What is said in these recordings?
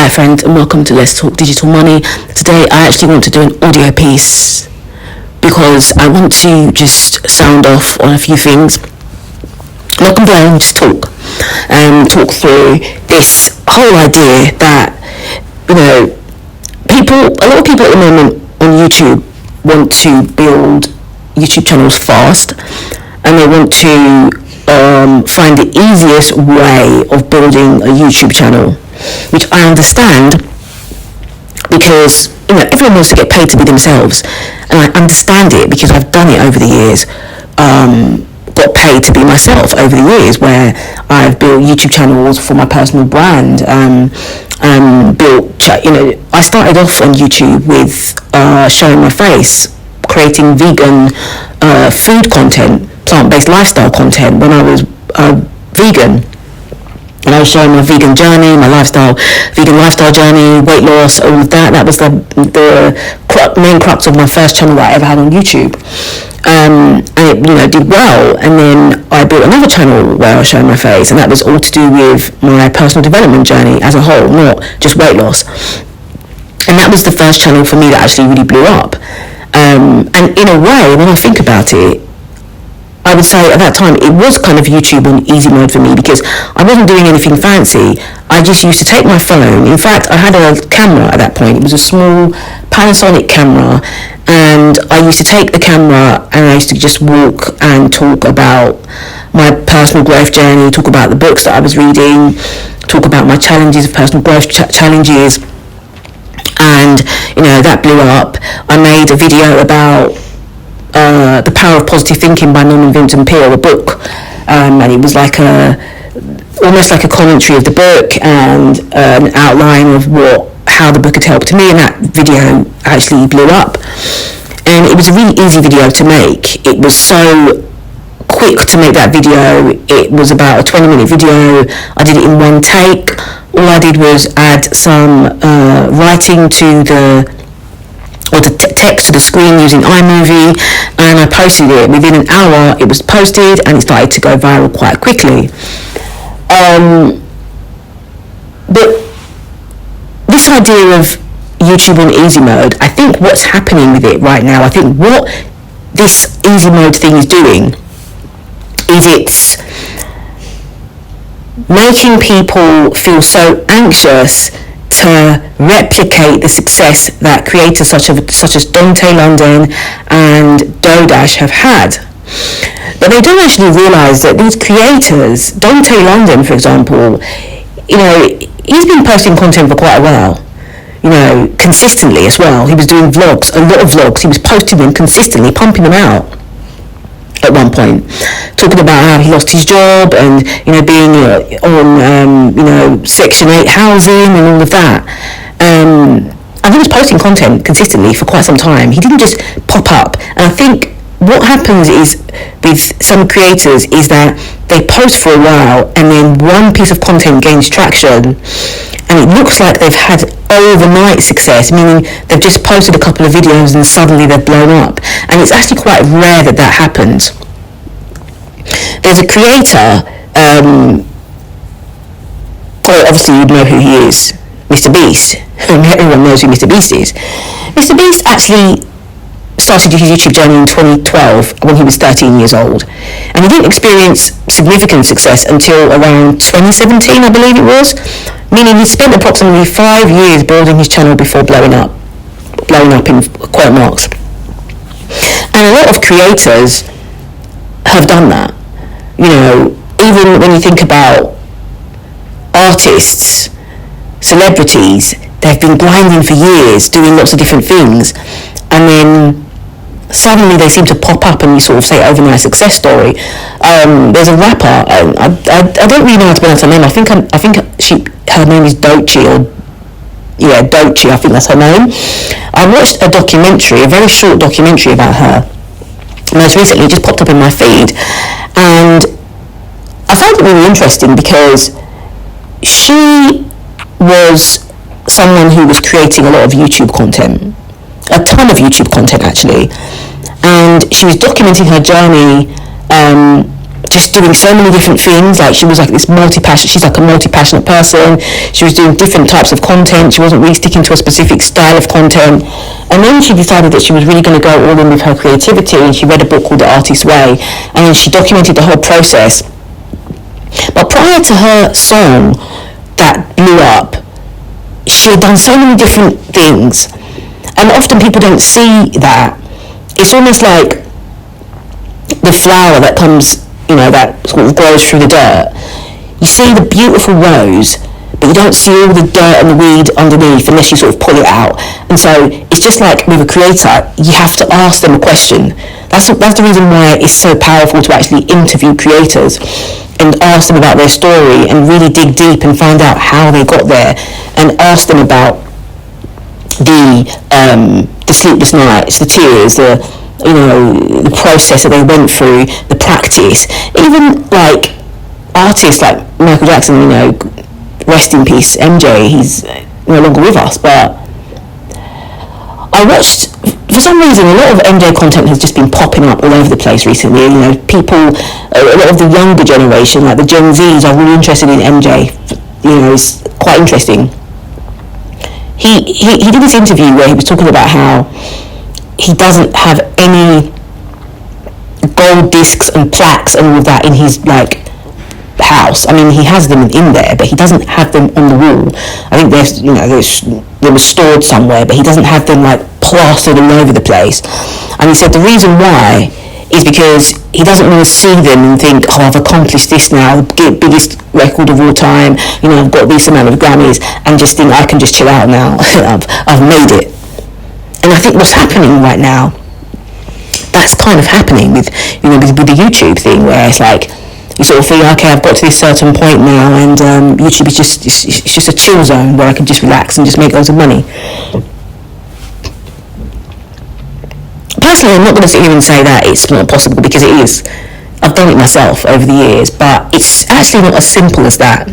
Hi friends, and welcome to Let's Talk Digital Money. Today I actually want to do an audio piece because I want to just sound off on a few things. Not complain, just talk. Talk through this whole idea that, a lot of people at the moment on YouTube want to build YouTube channels fast, and they want to find the easiest way of building a YouTube channel, which I understand because everyone wants to get paid to be themselves, and I understand it because I've done it over the years. Got paid to be myself over the years, where I've built YouTube channels for my personal brand. I started off on YouTube with showing my face, creating vegan food content, plant-based lifestyle content when I was vegan. And I was showing my vegan journey, my vegan lifestyle journey, weight loss, all of that. That was the main crux of my first channel that I ever had on YouTube. And it did well. And then I built another channel where I was showing my face, and that was all to do with my personal development journey as a whole, not just weight loss. And that was the first channel for me that actually really blew up. And in a way, when I think about it, I would say at that time it was kind of YouTube on easy mode for me because I wasn't doing anything fancy. I just used to take my phone. In fact, I had a camera at that point. It was a small Panasonic camera, and I used to take the camera and I used to just walk and talk about my personal growth journey, talk about the books that I was reading, talk about my challenges, personal growth challenges, and that blew up. I made a video about The Power of Positive Thinking by Norman Vincent Peale, a book, and it was almost like a commentary of the book and an outline of how the book had helped me, and that video actually blew up. And it was a really easy video to make. It was so quick to make that video. It was about a 20-minute video. I did it in one take. All I did was add some writing to the text to the screen using iMovie, and I posted it. Within an hour it was posted, and it started to go viral quite quickly. But this idea of YouTube on easy mode, I think what's happening with it right now, I think what this easy mode thing is doing is it's making people feel so anxious to replicate the success that creators such as Dante London and Dodash have had. But they don't actually realise that these creators, Dante London for example, he's been posting content for quite a while, consistently as well. He was doing vlogs, a lot of vlogs. He was posting them consistently, pumping them out at one point, talking about how he lost his job and being on Section 8 housing and all of that. And he was posting content consistently for quite some time. He didn't just pop up. And I think what happens is with some creators is that they post for a while, and then one piece of content gains traction, and it looks like they've had overnight success, meaning they've just posted a couple of videos and suddenly they've blown up. And it's actually quite rare that happens. There's a creator, obviously you know who he is, Mr. Beast. Everyone knows who Mr. Beast is. Mr. Beast actually started his YouTube journey in 2012 when he was 13 years old, and he didn't experience significant success until around 2017, I believe it was, meaning he spent approximately 5 years building his channel before blowing up in quote marks. And a lot of creators have done that. Even when you think about artists, celebrities, they've been grinding for years, doing lots of different things, and then suddenly they seem to pop up and you sort of say overnight success story. There's a rapper, I don't really know how to pronounce her name. I think her name is Doechii, Doechii, I think that's her name. I watched a documentary, a very short documentary about her, most recently. It just popped up in my feed, and I found it really interesting because she was someone who was creating a lot of YouTube content, a ton of YouTube content actually, and she was documenting her journey just doing so many different things. Like, she was like this she's like a multi-passionate person. She was doing different types of content. She wasn't really sticking to a specific style of content. And then she decided that she was really going to go all in with her creativity, and she read a book called The Artist's Way, and then she documented the whole process. But prior to her song that blew up, she had done so many different things, and often people don't see that. It's almost like the flower that comes, that sort of grows through the dirt. You see the beautiful rose, but you don't see all the dirt and the weed underneath unless you sort of pull it out. And so it's just like with a creator, you have to ask them a question. That's the reason why it's so powerful to actually interview creators and ask them about their story and really dig deep and find out how they got there, and ask them about the sleepless nights, the tears, the process that they went through, the practice. Even like artists like Michael Jackson, rest in peace, MJ, he's no longer with us, but I watched, for some reason, a lot of MJ content has just been popping up all over the place recently. People, a lot of the younger generation, like the Gen Zs, are really interested in MJ. It's quite interesting. He did this interview where he was talking about how he doesn't have any gold discs and plaques and all of that in his house. I mean, he has them in there, but he doesn't have them on the wall. I think they were stored somewhere, but he doesn't have them plastered all over the place. And he said the reason why is because he doesn't want to see them and think, I've accomplished this now, the biggest record of all time, I've got this amount of Grammys, and just think I can just chill out now. I've made it. And I think what's happening right now, that's kind of happening with the YouTube thing, where it's like you sort of feel, okay, I've got to this certain point now, and YouTube is just a chill zone where I can just relax and just make loads of money. Personally, I'm not going to sit here and say that it's not possible, because it is. I've done it myself over the years, but it's actually not as simple as that.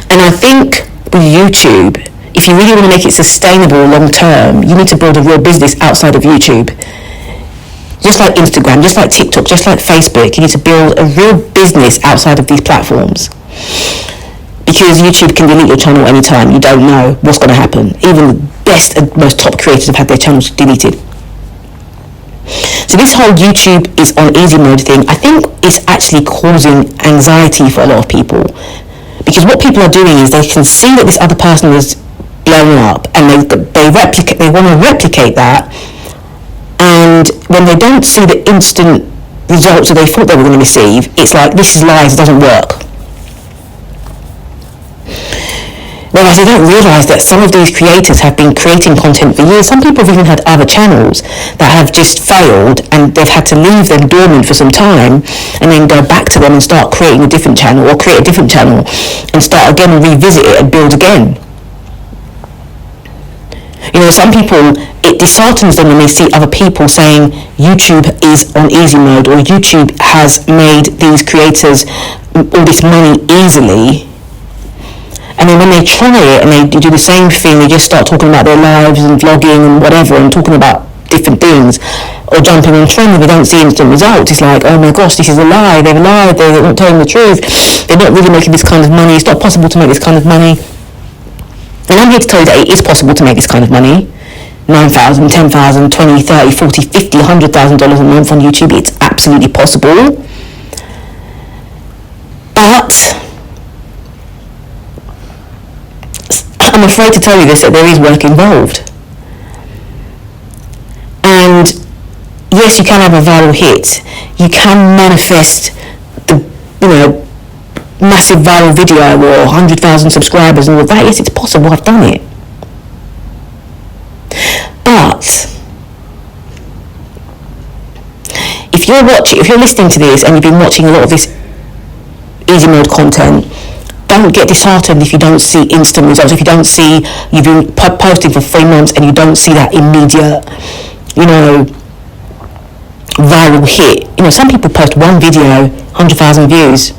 And I think with YouTube, if you really want to make it sustainable long term, you need to build a real business outside of YouTube. Just like Instagram, just like TikTok, just like Facebook, you need to build a real business outside of these platforms. Because YouTube can delete your channel anytime. You don't know what's going to happen. Even the best and most top creators have had their channels deleted. So this whole YouTube is on easy mode thing, I think is actually causing anxiety for a lot of people. Because what people are doing is they can see that this other person is blowing up, and they want to replicate that, and when they don't see the instant results that they thought they were going to receive, it's like, this is lies, it doesn't work. Whereas they don't realise that some of these creators have been creating content for years. Some people have even had other channels that have just failed, and they've had to leave them dormant for some time and then go back to them and start creating a different channel, or create a different channel and start again and revisit it and build again. Some people, it disheartens them when they see other people saying YouTube is on easy mode, or YouTube has made these creators all this money easily. And then when they try it and they do the same thing, they just start talking about their lives and vlogging and whatever, and talking about different things, or jumping on trend, and they don't see instant results. It's like, oh my gosh, this is a lie, they've lied, they're not telling the truth, they're not really making this kind of money, it's not possible to make this kind of money. And I'm here to tell you that it is possible to make this kind of money. $9,000, $10,000, $20,000, $30,000, $40,000, $50,000, $100,000 a month on YouTube. It's absolutely possible. But I'm afraid to tell you this, that there is work involved. And yes, you can have a viral hit. You can manifest the, massive viral video or 100,000 subscribers and all of that. Yes, it's possible. I've done it. But if you're listening to this and you've been watching a lot of this easy mode content, don't get disheartened if you don't see instant results. If you don't see, you've been posting for 3 months and you don't see that immediate, viral hit. Some people post one video, 100,000 views,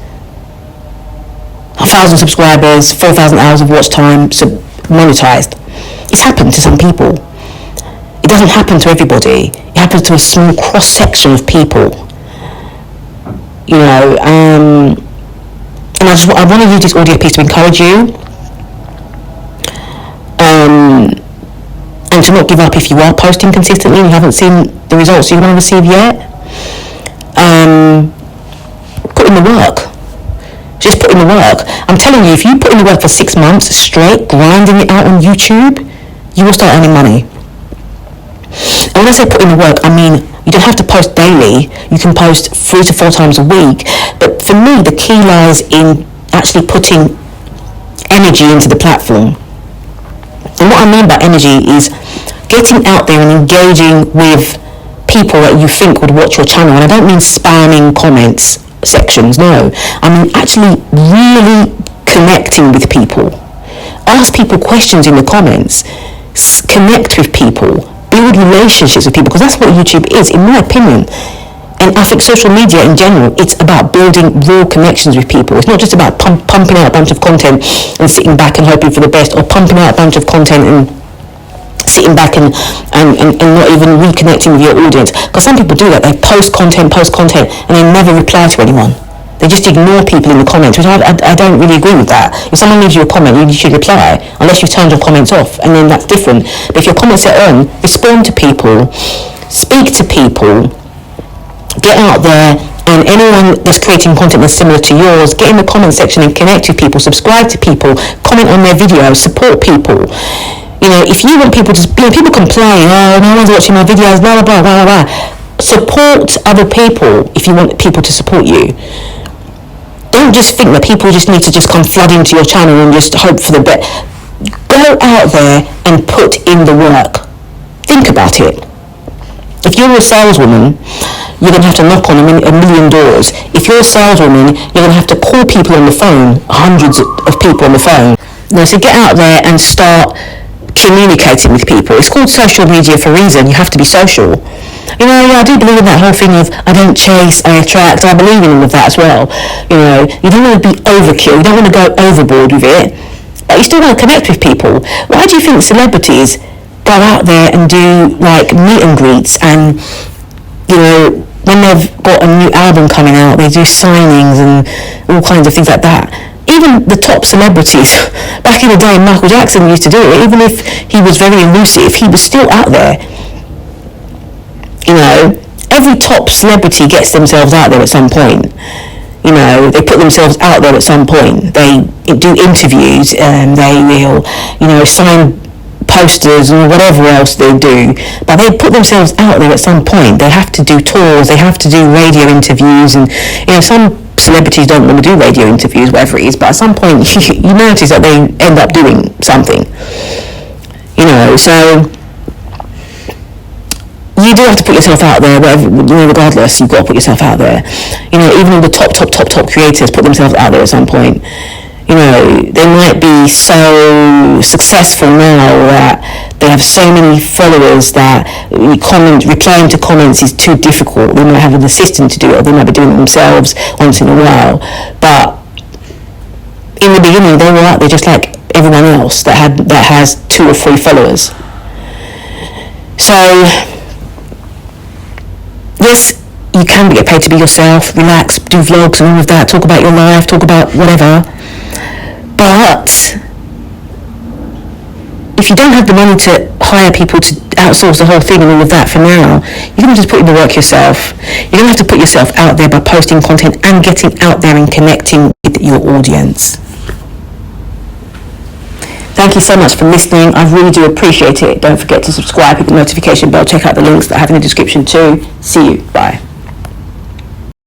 1,000 subscribers, 4,000 hours of watch time, monetized. It's happened to some people. It doesn't happen to everybody. It happens to a small cross-section of people. you know, and I want to use this audio piece to encourage you, and to not give up if you are posting consistently and you haven't seen the results you want to receive yet. Put in the work. Just put in the work. I'm telling you, if you put in the work for 6 months straight, grinding it out on YouTube, you will start earning money. And when I say put in the work, I mean you don't have to post daily. You can post 3 to 4 times a week. But for me, the key lies in actually putting energy into the platform. And what I mean by energy is getting out there and engaging with people that you think would watch your channel. And I don't mean spamming comments sections, no. I mean actually really connecting with people. Ask people questions in the comments. Connect with people. Build relationships with people, because that's what YouTube is, in my opinion. And I think social media in general, it's about building real connections with people. It's not just about pumping out a bunch of content and sitting back and hoping for the best, or pumping out a bunch of content and sitting back and not even reconnecting with your audience. Because some people do that. They post content, and they never reply to anyone. They just ignore people in the comments, which I don't really agree with that. If someone leaves you a comment, you should reply, unless you've turned your comments off, and then that's different. But if your comments are on, respond to people, speak to people, get out there, and anyone that's creating content that's similar to yours, get in the comment section and connect with people, subscribe to people, comment on their videos, support people. You know, if you want people to, people complain, oh, no one's watching my videos, blah, blah, blah, blah, blah. Support other people if you want people to support you. Don't just think that people just need to just come flood into your channel and just hope for the best. Go out there and put in the work. Think about it. If you're a saleswoman, you're going to have to knock on a million doors. If you're a saleswoman, you're going to have to call people on the phone, hundreds of people on the phone. Now, so get out there and start communicating with people. It's called social media for a reason. You have to be social. You know, I do believe in that whole thing of I don't chase, I attract. I believe in all of that as well. You know, you don't want to be overkill. You don't want to go overboard with it. But you still want to connect with people. Why do you think celebrities go out there and do like meet and greets, and you know, when they've got a new album coming out, they do signings and all kinds of things like that? Even the top celebrities, back in the day, Michael Jackson used to do it. Even if he was very elusive, he was still out there. You know, every top celebrity gets themselves out there at some point. You know, they put themselves out there at some point. They do interviews, and they will, you know, sign posters and whatever else they do. But they put themselves out there at some point. They have to do tours, they have to do radio interviews, and you know, some celebrities don't want to do radio interviews, whatever it is, but at some point you notice that they end up doing something. You know, so you do have to put yourself out there, whatever, you know, regardless, you've got to put yourself out there. You know, even the top creators put themselves out there at some point. You know, they might be so successful now that they have so many followers that replying to comments is too difficult. They might have an assistant to do it, or they might be doing it themselves once in a while. But in the beginning, they were out there just like everyone else that has 2 or 3 followers. So yes, you can get paid to be yourself, relax, do vlogs and all of that, talk about your life, talk about whatever. But if you don't have the money to hire people to outsource the whole thing and all of that for now, you're going to just put in the work yourself. You're going to have to put yourself out there by posting content and getting out there and connecting with your audience. Thank you so much for listening. I really do appreciate it. Don't forget to subscribe, hit the notification bell, check out the links that I have in the description too. See you. Bye.